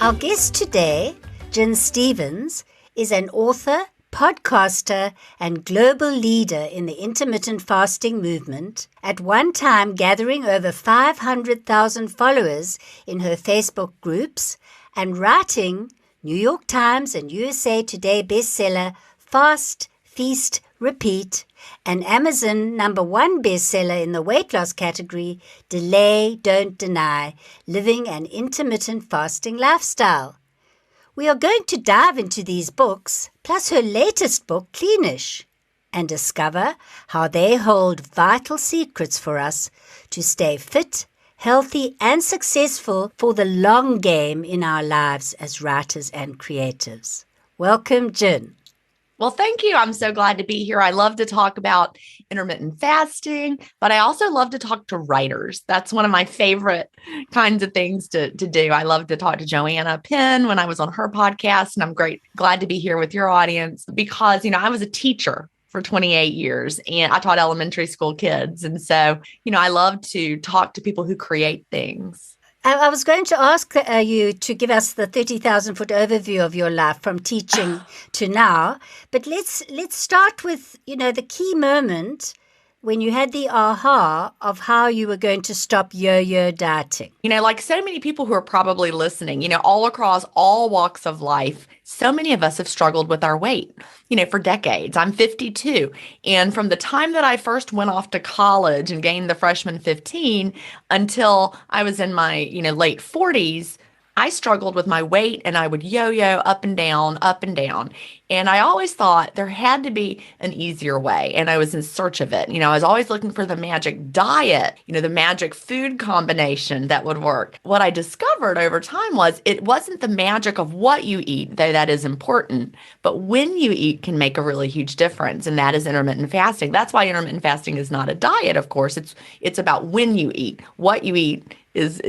Our guest today, Jen Stevens, is an author, podcaster, and global leader in the intermittent fasting movement, at one time gathering over 500,000 followers in her Facebook groups and writing New York Times and USA Today bestseller Fast, Feast, Repeat, and Amazon #1 bestseller in the weight loss category, Delay, Don't Deny, Living an Intermittent Fasting Lifestyle. We are going to dive into these books, plus her latest book, Cleanish, and discover how they hold vital secrets for us to stay fit, healthy, and successful for the long game in our lives as writers and creatives. Welcome, Jen. Well, thank you. I'm so glad to be here. I love to talk about intermittent fasting, but I also love to talk to writers. That's one of my favorite kinds of things to do. I love to talk to Joanna Penn when I was on her podcast, and I'm glad to be here with your audience because, I was a teacher for 28 years and I taught elementary school kids. And so, I love to talk to people who create things. I was going to ask you to give us the 30,000-foot overview of your life from teaching to now. But let's start with, the key moment when you had the aha of how you were going to stop yo-yo dieting. Like so many people who are probably listening, all across all walks of life, so many of us have struggled with our weight, for decades. I'm 52. And from the time that I first went off to college and gained the freshman 15 until I was in my, late 40s, I struggled with my weight and I would yo-yo up and down, up and down. And I always thought there had to be an easier way. And I was in search of it. I was always looking for the magic diet, the magic food combination that would work. What I discovered over time was it wasn't the magic of what you eat, though that is important, but when you eat can make a really huge difference. And that is intermittent fasting. That's why intermittent fasting is not a diet, of course. It's about when you eat. What you eat is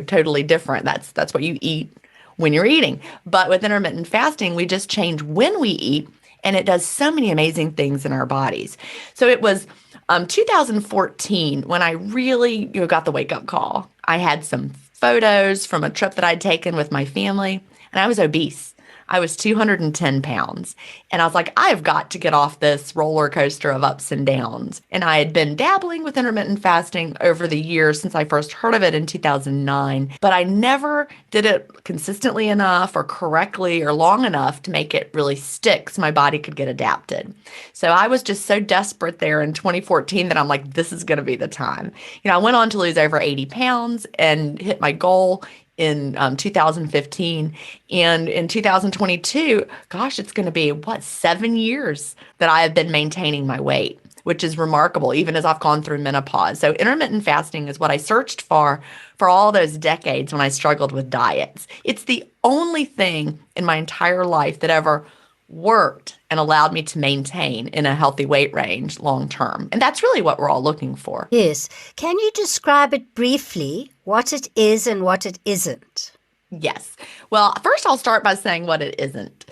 totally different. That's what you eat when you're eating. But with intermittent fasting, we just change when we eat, and it does so many amazing things in our bodies. So it was 2014 when I really got the wake-up call. I had some photos from a trip that I'd taken with my family, and I was obese. I was 210 pounds. And I was like, I've got to get off this roller coaster of ups and downs. And I had been dabbling with intermittent fasting over the years since I first heard of it in 2009, but I never did it consistently enough or correctly or long enough to make it really stick so my body could get adapted. So I was just so desperate there in 2014 that I'm like, this is going to be the time. I went on to lose over 80 pounds and hit my goal in 2015. And in 2022, gosh, it's going to be, 7 years that I have been maintaining my weight, which is remarkable, even as I've gone through menopause. So intermittent fasting is what I searched for all those decades when I struggled with diets. It's the only thing in my entire life that ever worked and allowed me to maintain in a healthy weight range long term. And that's really what we're all looking for. Yes. Can you describe it briefly, what it is and what it isn't? Yes. Well, first I'll start by saying what it isn't.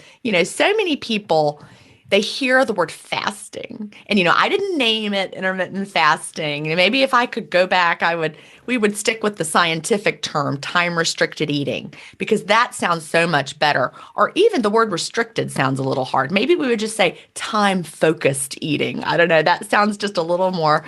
So many people, they hear the word fasting and, I didn't name it intermittent fasting. Maybe if I could go back, we would stick with the scientific term, time-restricted eating, because that sounds so much better. Or even the word restricted sounds a little hard. Maybe we would just say time-focused eating. I don't know. That sounds just a little more,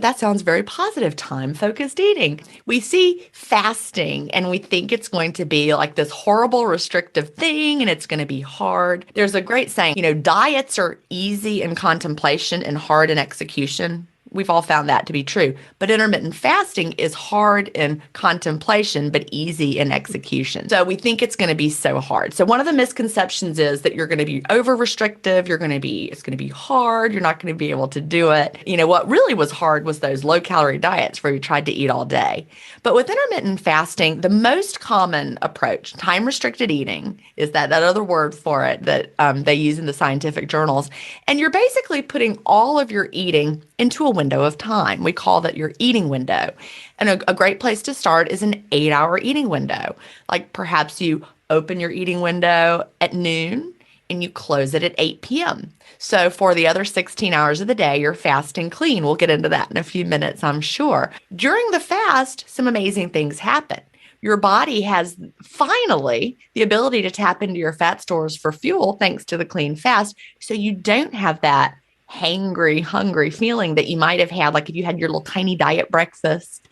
that sounds very positive, time-focused eating. We see fasting and we think it's going to be like this horrible restrictive thing and it's going to be hard. There's a great saying, diets are easy in contemplation and hard in execution. We've all found that to be true. But intermittent fasting is hard in contemplation, but easy in execution. So we think it's going to be so hard. So one of the misconceptions is that you're going to be over-restrictive. It's going to be hard. You're not going to be able to do it. What really was hard was those low-calorie diets where you tried to eat all day. But with intermittent fasting, the most common approach, time-restricted eating, is that other word for it that they use in the scientific journals. And you're basically putting all of your eating into a window of time. We call that your eating window. And a great place to start is an 8-hour eating window. Like perhaps you open your eating window at noon and you close it at 8 p.m. So for the other 16 hours of the day, you're fasting clean. We'll get into that in a few minutes, I'm sure. During the fast, some amazing things happen. your body has finally the ability to tap into your fat stores for fuel thanks to the clean fast. So you don't have that hangry, hungry feeling that you might have had, like if you had your little tiny diet breakfast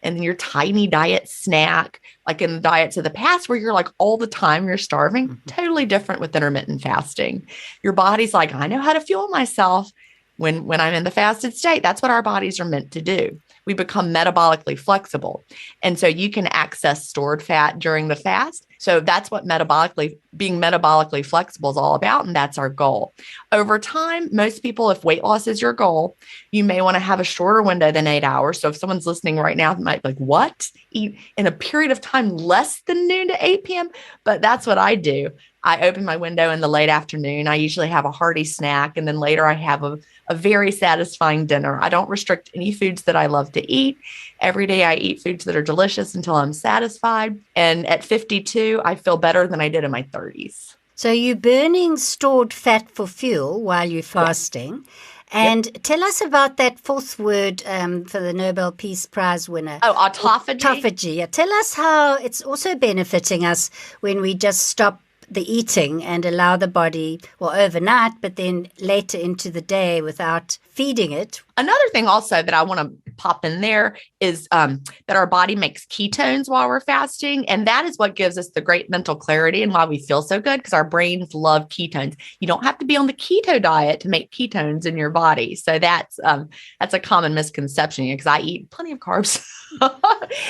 and then your tiny diet snack, like in the diets of the past where you're like all the time you're starving. Totally different with intermittent fasting. Your body's like, I know how to fuel myself when I'm in the fasted state. That's what our bodies are meant to do. We become metabolically flexible. And so you can access stored fat during the fast. So that's what being metabolically flexible is all about. And that's our goal. Over time, most people, if weight loss is your goal, you may want to have a shorter window than 8 hours. So if someone's listening right now, they might be like, what? Eat in a period of time less than noon to 8 p.m.? But that's what I do. I open my window in the late afternoon. I usually have a hearty snack, and then later I have a very satisfying dinner. I don't restrict any foods that I love to eat. Every day I eat foods that are delicious until I'm satisfied. And at 52, I feel better than I did in my 30s. So you're burning stored fat for fuel while you're fasting. And tell us about that fourth word for the Nobel Peace Prize winner. Oh, autophagy. Autophagy. Yeah. Tell us how it's also benefiting us when we just stop the eating and allow the body, well, overnight, but then later into the day without feeding it. Another thing also that I want to pop in there is that our body makes ketones while we're fasting. And that is what gives us the great mental clarity and why we feel so good, because our brains love ketones. You don't have to be on the keto diet to make ketones in your body. So that's a common misconception, because I eat plenty of carbs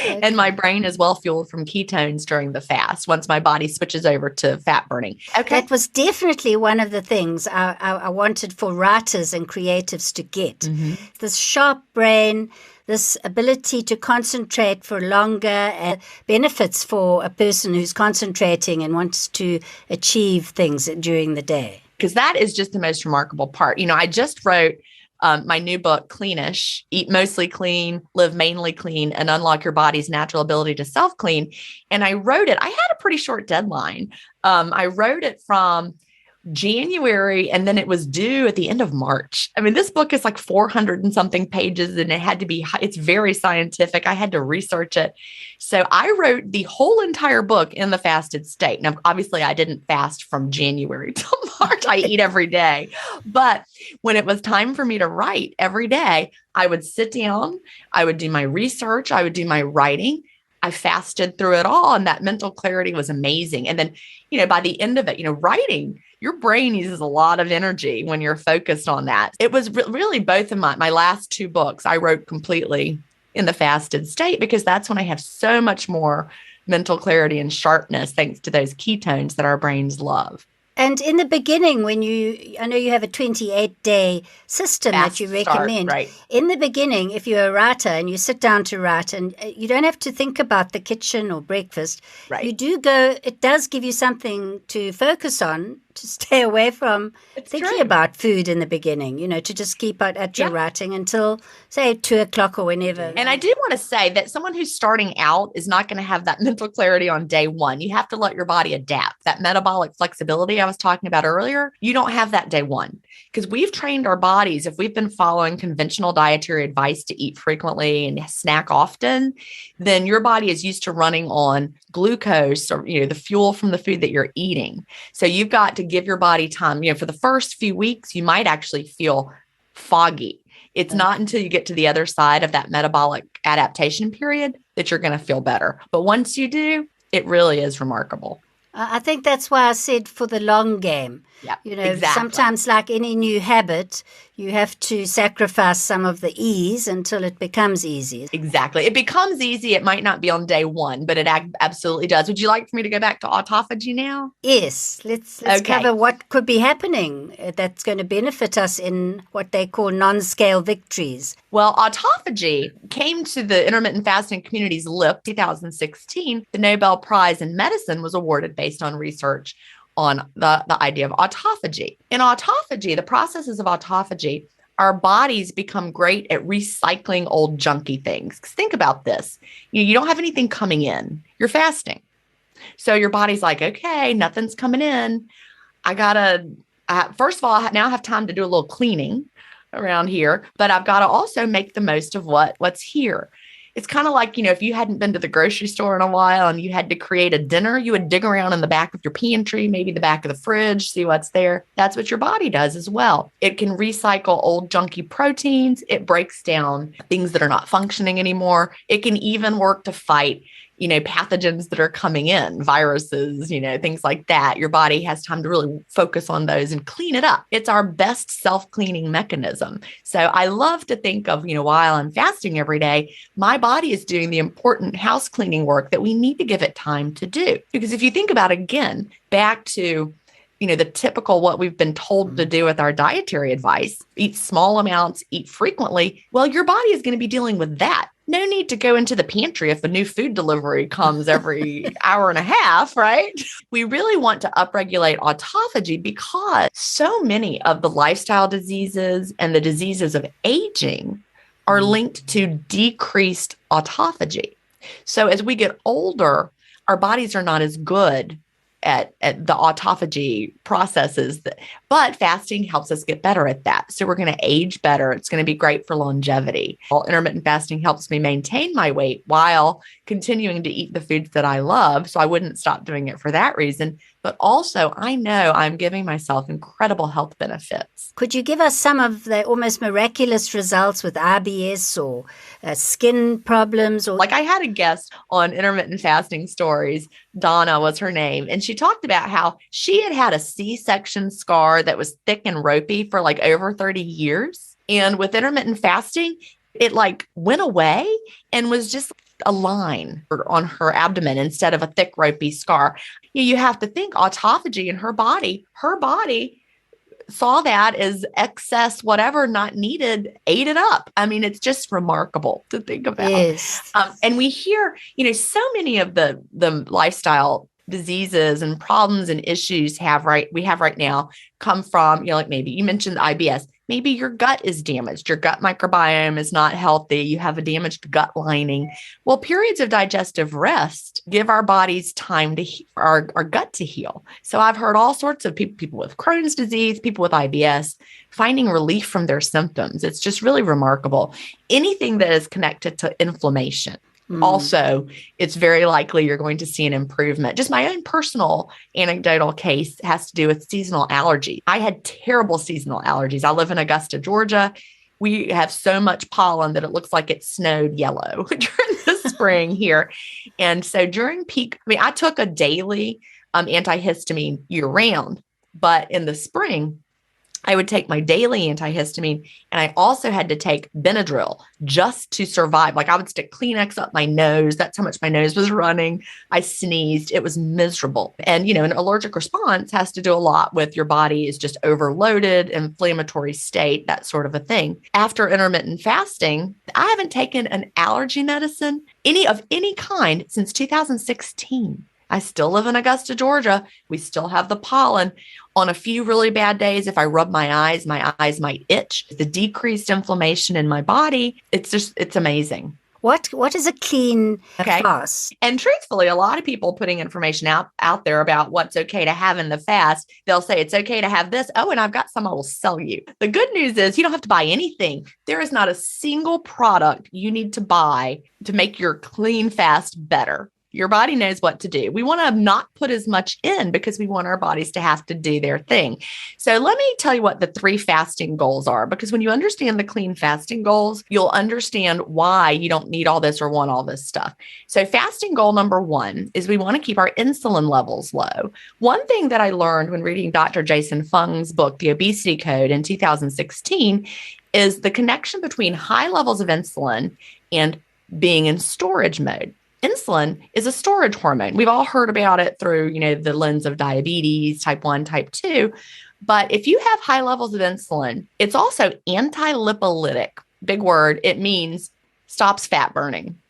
and my brain is well fueled from ketones during the fast once my body switches over to fat burning. Okay. That was definitely one of the things I wanted for writers and creatives to get. This sharp brain, this ability to concentrate for longer, benefits for a person who's concentrating and wants to achieve things during the day. Because that is just the most remarkable part. I just wrote my new book, Cleanish, Eat Mostly Clean, Live Mainly Clean, and Unlock Your Body's Natural Ability to Self-Clean. And I wrote it. I had a pretty short deadline. I wrote it from January, and then it was due at the end of March. I mean, this book is like 400 and something pages, and it's very scientific. I had to research it. So I wrote the whole entire book in the fasted state. Now, obviously I didn't fast from January till March. I eat every day. But when it was time for me to write every day, I would sit down, I would do my research, I would do my writing. I fasted through it all, and that mental clarity was amazing. And then, by the end of it, writing, your brain uses a lot of energy when you're focused on that. It was really both of my last two books I wrote completely in the fasted state, because that's when I have so much more mental clarity and sharpness, thanks to those ketones that our brains love. And in the beginning, I know you have a 28-day system that you recommend. Right. In the beginning, if you're a writer and you sit down to write, and you don't have to think about the kitchen or breakfast, right. It does give you something to focus on, to stay away from thinking about food in the beginning, to just keep at your writing until, say, 2:00 or whenever. And I do want to say that someone who's starting out is not going to have that mental clarity on day one. You have to let your body adapt. That metabolic flexibility I was talking about earlier, you don't have that day one, because we've trained our bodies. If we've been following conventional dietary advice to eat frequently and snack often, then your body is used to running on glucose, or, the fuel from the food that you're eating. So you've got to give your body time. For the first few weeks, you might actually feel foggy. It's not until you get to the other side of that metabolic adaptation period that you're going to feel better. But once you do, it really is remarkable. I think that's why I said for the long game. Yeah, exactly. Sometimes, like any new habit, you have to sacrifice some of the ease until it becomes easy. Exactly. It becomes easy. It might not be on day one, but it absolutely does. Would you like for me to go back to autophagy now? Yes. Let's cover what could be happening that's going to benefit us in what they call non-scale victories. Well, autophagy came to the intermittent fasting community's lip in 2016. The Nobel Prize in Medicine was awarded based on research on the idea of autophagy. In autophagy, the processes of autophagy, our bodies become great at recycling old junky things. 'Cause think about this. You don't have anything coming in. You're fasting. So your body's like, okay, nothing's coming in. First of all, I now have time to do a little cleaning around here, but I've got to also make the most of what's here. It's kind of like, if you hadn't been to the grocery store in a while and you had to create a dinner, you would dig around in the back of your pantry, maybe the back of the fridge, see what's there. That's what your body does as well. It can recycle old junky proteins. It breaks down things that are not functioning anymore. It can even work to fight pathogens that are coming in, viruses, things like that. Your body has time to really focus on those and clean it up. It's our best self-cleaning mechanism. So I love to think of, while I'm fasting every day, my body is doing the important house cleaning work that we need to give it time to do. Because if you think about, again, back to the typical what we've been told to do with our dietary advice, eat small amounts, eat frequently. Well, your body is going to be dealing with that. No need to go into the pantry if a new food delivery comes every hour and a half, right? We really want to upregulate autophagy because so many of the lifestyle diseases and the diseases of aging are linked to decreased autophagy. So as we get older, our bodies are not as good at the autophagy processes, but fasting helps us get better at that. So we're going to age better. It's going to be great for longevity. Intermittent fasting helps me maintain my weight while continuing to eat the foods that I love. So I wouldn't stop doing it for that reason. But also, I know I'm giving myself incredible health benefits. Could you give us some of the almost miraculous results with IBS or skin problems? Like I had a guest on Intermittent Fasting Stories, Donna was her name, and she talked about how she had a C-section scar that was thick and ropey for like over 30 years. And with intermittent fasting, it like went away and was just a line on her abdomen instead of a thick, ropey scar. You have to think autophagy in her body saw that as excess, whatever not needed, ate it up. I mean, it's just remarkable to think about. Yes. And we hear, so many of the lifestyle diseases and problems and issues we have right now come from, like maybe you mentioned IBS. Maybe your gut is damaged. Your gut microbiome is not healthy. You have a damaged gut lining. Well, periods of digestive rest give our bodies time to our gut to heal. So I've heard all sorts of people with Crohn's disease, people with IBS, finding relief from their symptoms. It's just really remarkable. Anything that is connected to inflammation. Also, it's very likely you're going to see an improvement. Just my own personal anecdotal case has to do with seasonal allergy. I had terrible seasonal allergies. I live in Augusta, Georgia. We have so much pollen that it looks like it snowed yellow during the spring here. And so during peak, I took a daily antihistamine year round, but in the spring, I would take my daily antihistamine, and I also had to take Benadryl just to survive. Like I would stick Kleenex up my nose. That's how much my nose was running. I sneezed. It was miserable. And, an allergic response has to do a lot with your body is just overloaded, inflammatory state, that sort of a thing. After intermittent fasting, I haven't taken an allergy medicine, any kind, since 2016. I still live in Augusta, Georgia. We still have the pollen. On a few really bad days, if I rub my eyes might itch. The decreased inflammation in my body, it's amazing. What is a clean fast? And truthfully, a lot of people putting information out there about what's okay to have in the fast. They'll say it's okay to have this. Oh, and I've got some I will sell you. The good news is you don't have to buy anything. There is not a single product you need to buy to make your clean fast better. Your body knows what to do. We want to not put as much in because we want our bodies to have to do their thing. So let me tell you what the 3 fasting goals are, because when you understand the clean fasting goals, you'll understand why you don't need all this or want all this stuff. So fasting goal number 1 is we want to keep our insulin levels low. One thing that I learned when reading Dr. Jason Fung's book, The Obesity Code in 2016, is the connection between high levels of insulin and being in storage mode. Insulin is a storage hormone. We've all heard about it through, the lens of diabetes, type 1, type 2. But if you have high levels of insulin, it's also anti-lipolytic. Big word. It means stops fat burning.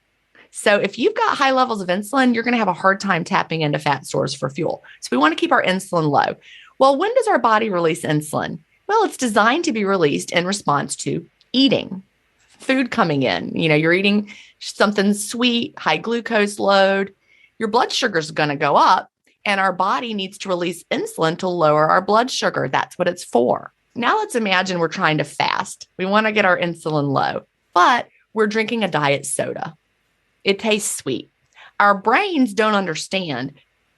So if you've got high levels of insulin, you're going to have a hard time tapping into fat stores for fuel. So we want to keep our insulin low. Well, when does our body release insulin? Well, it's designed to be released in response to eating. Food coming in, you're eating something sweet, high glucose load, your blood sugar is going to go up, and our body needs to release insulin to lower our blood sugar. That's what it's for. Now let's imagine we're trying to fast. We want to get our insulin low, but we're drinking a diet soda. It tastes sweet. Our brains don't understand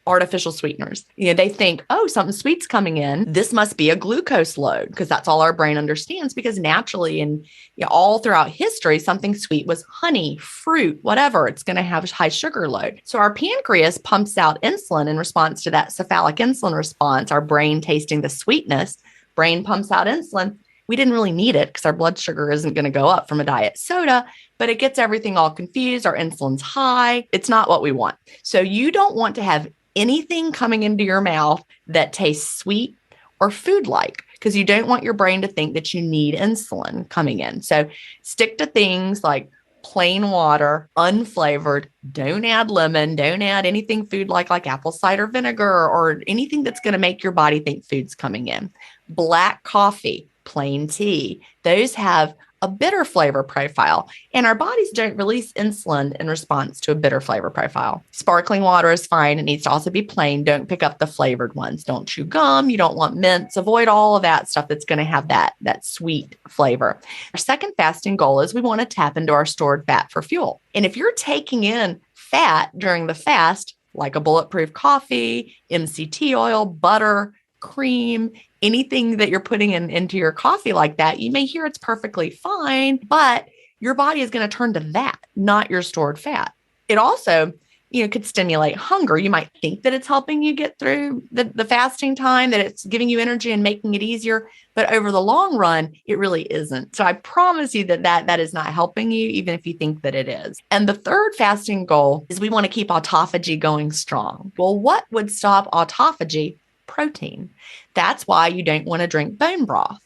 artificial sweeteners. They think, oh, something sweet's coming in. This must be a glucose load, because that's all our brain understands, because naturally and all throughout history, something sweet was honey, fruit, whatever. It's going to have a high sugar load. So our pancreas pumps out insulin in response to that cephalic insulin response, our brain tasting the sweetness. Brain pumps out insulin. We didn't really need it because our blood sugar isn't going to go up from a diet soda, but it gets everything all confused. Our insulin's high. It's not what we want. So you don't want to have anything coming into your mouth that tastes sweet or food-like, because you don't want your brain to think that you need insulin coming in. So stick to things like plain water, unflavored. Don't add lemon. Don't add anything food-like apple cider vinegar or anything that's going to make your body think food's coming in. Black coffee, plain tea, those have a bitter flavor profile, and our bodies don't release insulin in response to a bitter flavor profile. Sparkling water is fine. It needs to also be plain. Don't pick up the flavored ones. Don't chew gum. You don't want mints. Avoid all of that stuff that's going to have that sweet flavor. Our second fasting goal is we want to tap into our stored fat for fuel. And if you're taking in fat during the fast, like a bulletproof coffee, MCT oil, butter, cream, anything that you're putting into your coffee like that, you may hear it's perfectly fine, but your body is going to turn to that, not your stored fat. It also, could stimulate hunger. You might think that it's helping you get through the fasting time, that it's giving you energy and making it easier, but over the long run, it really isn't. So I promise you that is not helping you, even if you think that it is. And the third fasting goal is we want to keep autophagy going strong. Well, what would stop autophagy? Protein. That's why you don't want to drink bone broth.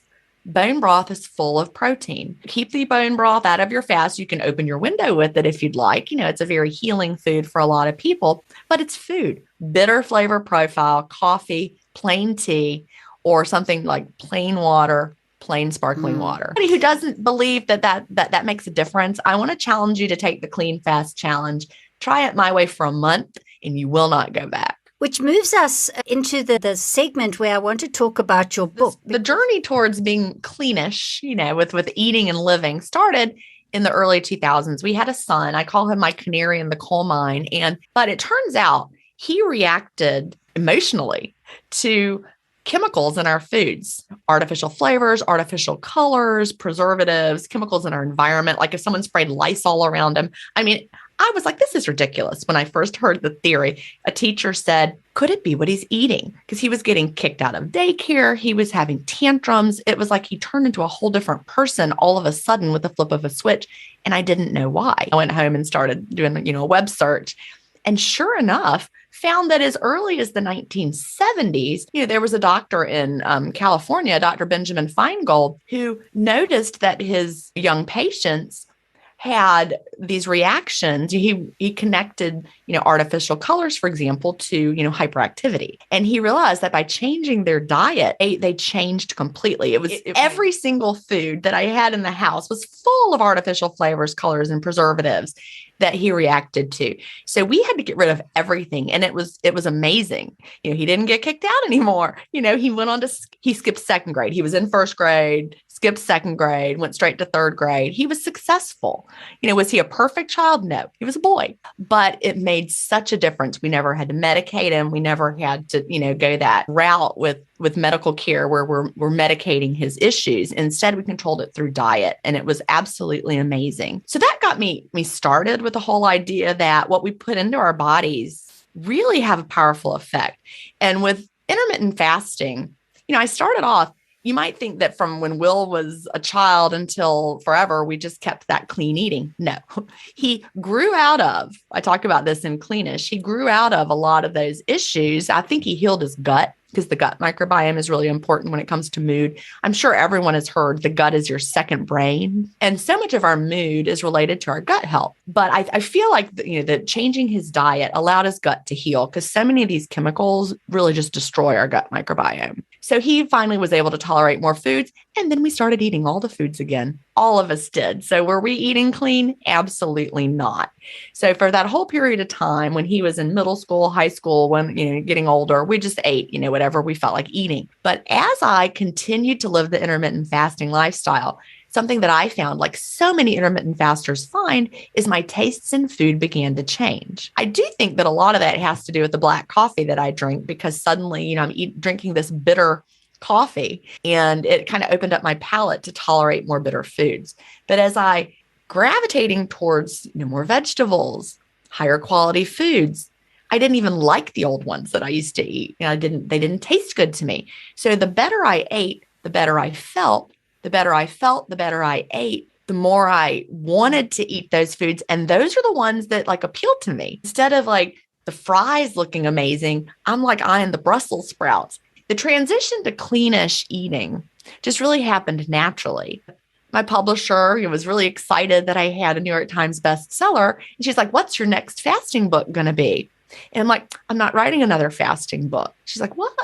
Bone broth is full of protein. Keep the bone broth out of your fast. You can open your window with it if you'd like. It's a very healing food for a lot of people, but it's food. Bitter flavor profile, coffee, plain tea, or something like plain water, plain sparkling water. Anybody who doesn't believe that makes a difference, I want to challenge you to take the Clean Fast Challenge. Try it my way for a month and you will not go back. Which moves us into the segment where I want to talk about your book. The journey towards being cleanish, with eating and living started in the early 2000s. We had a son. I call him my canary in the coal mine. But it turns out he reacted emotionally to chemicals in our foods, artificial flavors, artificial colors, preservatives, chemicals in our environment. Like if someone sprayed Lysol around him. I was like, this is ridiculous. When I first heard the theory, a teacher said, could it be what he's eating? Because he was getting kicked out of daycare. He was having tantrums. It was like he turned into a whole different person all of a sudden with the flip of a switch. And I didn't know why. I went home and started doing, a web search. And sure enough, found that as early as the 1970s, there was a doctor in California, Dr. Benjamin Feingold, who noticed that his young patients had these reactions. He connected, artificial colors, for example, to, hyperactivity. And he realized that by changing their diet, they changed completely. Every single food that I had in the house was full of artificial flavors, colors, and preservatives that he reacted to. So we had to get rid of everything. And it was amazing. He didn't get kicked out anymore. He went on he skipped second grade. He was in first grade, skipped second grade, went straight to third grade. He was successful. Was he a perfect child? No, he was a boy, but it made such a difference. We never had to medicate him. We never had to, go that route with medical care where we're medicating his issues. Instead, we controlled it through diet, and it was absolutely amazing. So that got me started with the whole idea that what we put into our bodies really have a powerful effect. And with intermittent fasting, I started off, you might think that from when Will was a child until forever, we just kept that clean eating. No, he grew out of, I talk about this in Cleanish, he grew out of a lot of those issues. I think he healed his gut, because the gut microbiome is really important when it comes to mood. I'm sure everyone has heard the gut is your second brain. And so much of our mood is related to our gut health. But I feel like that changing his diet allowed his gut to heal, because so many of these chemicals really just destroy our gut microbiome. So he finally was able to tolerate more foods. And then we started eating all the foods again. All of us did. So were we eating clean? Absolutely not. So for that whole period of time when he was in middle school, high school, when, getting older, we just ate, whatever we felt like eating. But as I continued to live the intermittent fasting lifestyle, it's something that I found, like so many intermittent fasters find, is my tastes in food began to change. I do think that a lot of that has to do with the black coffee that I drink, because suddenly, I'm drinking this bitter coffee, and it kind of opened up my palate to tolerate more bitter foods. But as I gravitating towards more vegetables, higher quality foods, I didn't even like the old ones that I used to eat. They didn't taste good to me. So the better I ate, the better I felt, the better I felt, the better I ate, the more I wanted to eat those foods. And those are the ones that like appealed to me. Instead of like the fries looking amazing, I'm like eyeing the Brussels sprouts. The transition to cleanish eating just really happened naturally. My publisher was really excited that I had a New York Times bestseller. And she's like, "What's your next fasting book going to be?" And I'm like, "I'm not writing another fasting book." She's like, "What?"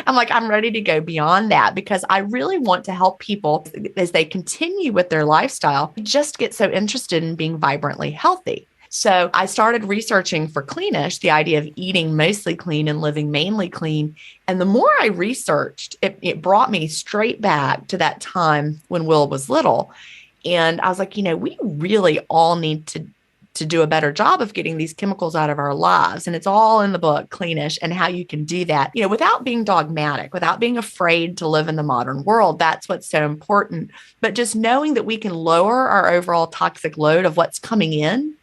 I'm like, "I'm ready to go beyond that, because I really want to help people as they continue with their lifestyle, just get so interested in being vibrantly healthy." So I started researching for cleanish, the idea of eating mostly clean and living mainly clean. And the more I researched, it brought me straight back to that time when Will was little. And I was like, we really all need to do a better job of getting these chemicals out of our lives. And it's all in the book, Cleanish, and how you can do that, without being dogmatic, without being afraid to live in the modern world. That's what's so important. But just knowing that we can lower our overall toxic load of what's coming in,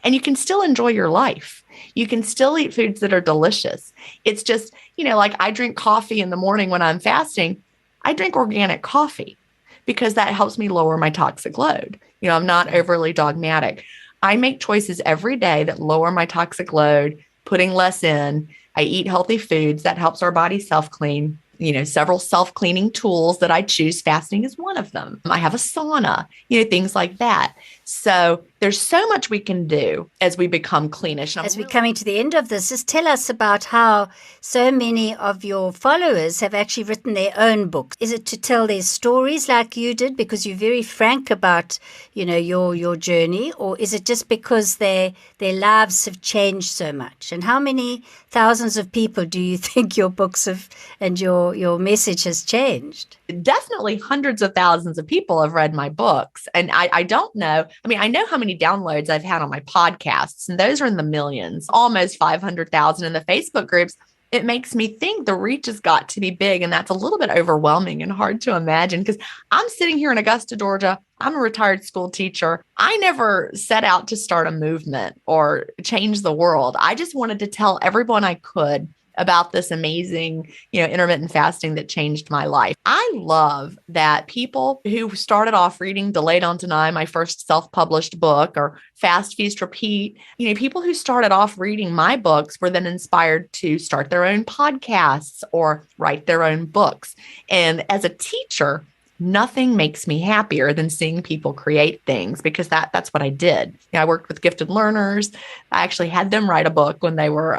and you can still enjoy your life. You can still eat foods that are delicious. It's just, like I drink coffee in the morning when I'm fasting. I drink organic coffee because that helps me lower my toxic load. I'm not overly dogmatic. I make choices every day that lower my toxic load, putting less in. I eat healthy foods. That helps our body self-clean. Several self-cleaning tools that I choose. Fasting is one of them. I have a sauna, things like that. So there's so much we can do as we become cleanish. As we're coming to the end of this, just tell us about how so many of your followers have actually written their own books. Is it to tell their stories like you did, because you're very frank about, your journey, or is it just because their lives have changed so much? And how many thousands of people do you think your books have and your message has changed? Definitely hundreds of thousands of people have read my books. And I don't know. I know how many downloads I've had on my podcasts, and those are in the millions, almost 500,000 in the Facebook groups. It makes me think the reach has got to be big. And that's a little bit overwhelming and hard to imagine, because I'm sitting here in Augusta, Georgia. I'm a retired school teacher. I never set out to start a movement or change the world. I just wanted to tell everyone I could about this amazing, intermittent fasting that changed my life. I love that people who started off reading Delayed on Deny, my first self-published book, or Fast, Feast, Repeat, people who started off reading my books were then inspired to start their own podcasts or write their own books. And as a teacher, nothing makes me happier than seeing people create things, because that's what I did. I worked with gifted learners. I actually had them write a book when they were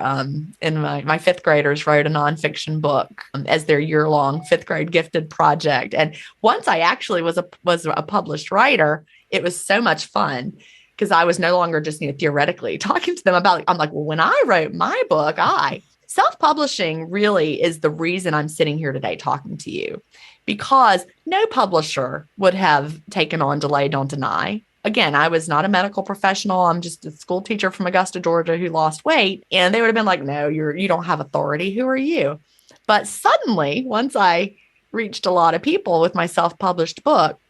in my fifth graders wrote a nonfiction book as their year-long fifth grade gifted project. And once I actually was a published writer, it was so much fun, because I was no longer just theoretically talking to them about. I'm like, well, when I wrote my book, self-publishing really is the reason I'm sitting here today talking to you, because no publisher would have taken on Delay, Don't Deny. Again, I was not a medical professional. I'm just a school teacher from Augusta, Georgia, who lost weight. And they would have been like, "No, you don't have authority. Who are you?" But suddenly, once I reached a lot of people with my self-published book,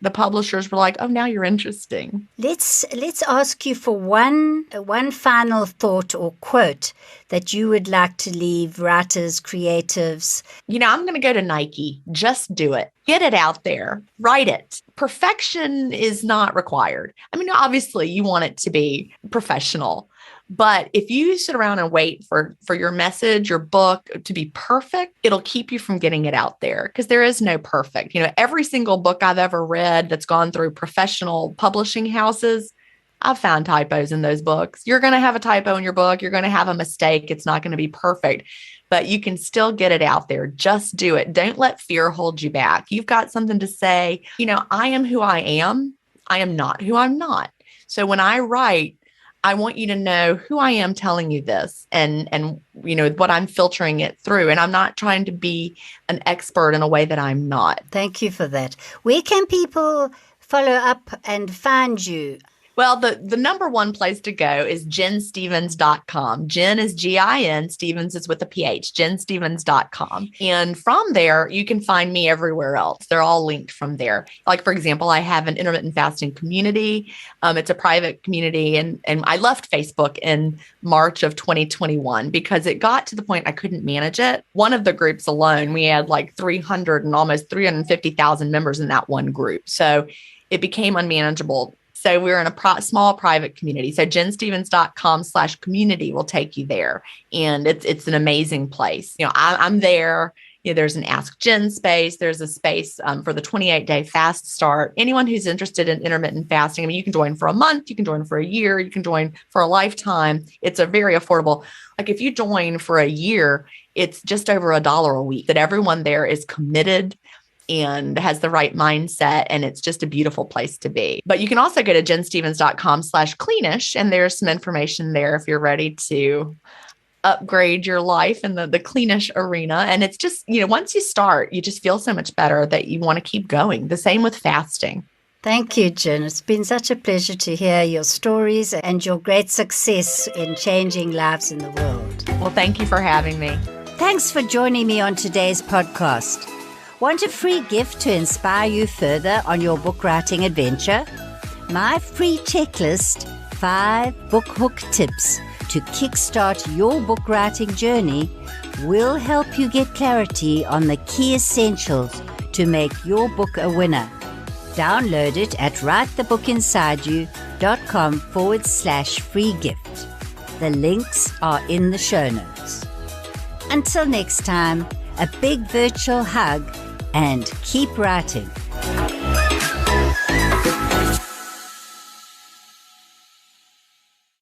the publishers were like, "Oh, now you're interesting." Let's ask you for one final thought or quote that you would like to leave writers, creatives. I'm going to go to Nike. Just do it. Get it out there. Write it. Perfection is not required. Obviously, you want it to be professional. But if you sit around and wait for your message, your book to be perfect, it'll keep you from getting it out there, because there is no perfect. Every single book I've ever read that's gone through professional publishing houses, I've found typos in those books. You're going to have a typo in your book. You're going to have a mistake. It's not going to be perfect, but you can still get it out there. Just do it. Don't let fear hold you back. You've got something to say. I am who I am. I am not who I'm not. So when I write, I want you to know who I am telling you this and what I'm filtering it through. And I'm not trying to be an expert in a way that I'm not. Thank you for that. Where can people follow up and find you? Well, the number one place to go is jenstevens.com. Jen is Gin, Stevens is with a PH, jenstevens.com. And from there, you can find me everywhere else. They're all linked from there. Like, for example, I have an intermittent fasting community. It's a private community. And I left Facebook in March of 2021 because it got to the point I couldn't manage it. One of the groups alone, we had like 300 and almost 350,000 members in that one group. So it became unmanageable. So we're in a small private community. So jenstevens.com/community will take you there. And it's an amazing place. I'm there. There's an Ask Jen space. There's a space for the 28-day fast start. Anyone who's interested in intermittent fasting, you can join for a month, you can join for a year, you can join for a lifetime. It's a very affordable. Like if you join for a year, it's just over $1 a week. That everyone there is committed and has the right mindset. And it's just a beautiful place to be. But you can also go to jenstevens.com/cleanish. And there's some information there if you're ready to upgrade your life in the cleanish arena. And it's just, once you start, you just feel so much better that you want to keep going. The same with fasting. Thank you, Jen. It's been such a pleasure to hear your stories and your great success in changing lives in the world. Well, thank you for having me. Thanks for joining me on today's podcast. Want a free gift to inspire you further on your book writing adventure? My free checklist, 5 book hook tips to kickstart your book writing journey, will help you get clarity on the key essentials to make your book a winner. Download it at writethebookinsideyou.com/free gift. The links are in the show notes. Until next time, a big virtual hug and keep writing.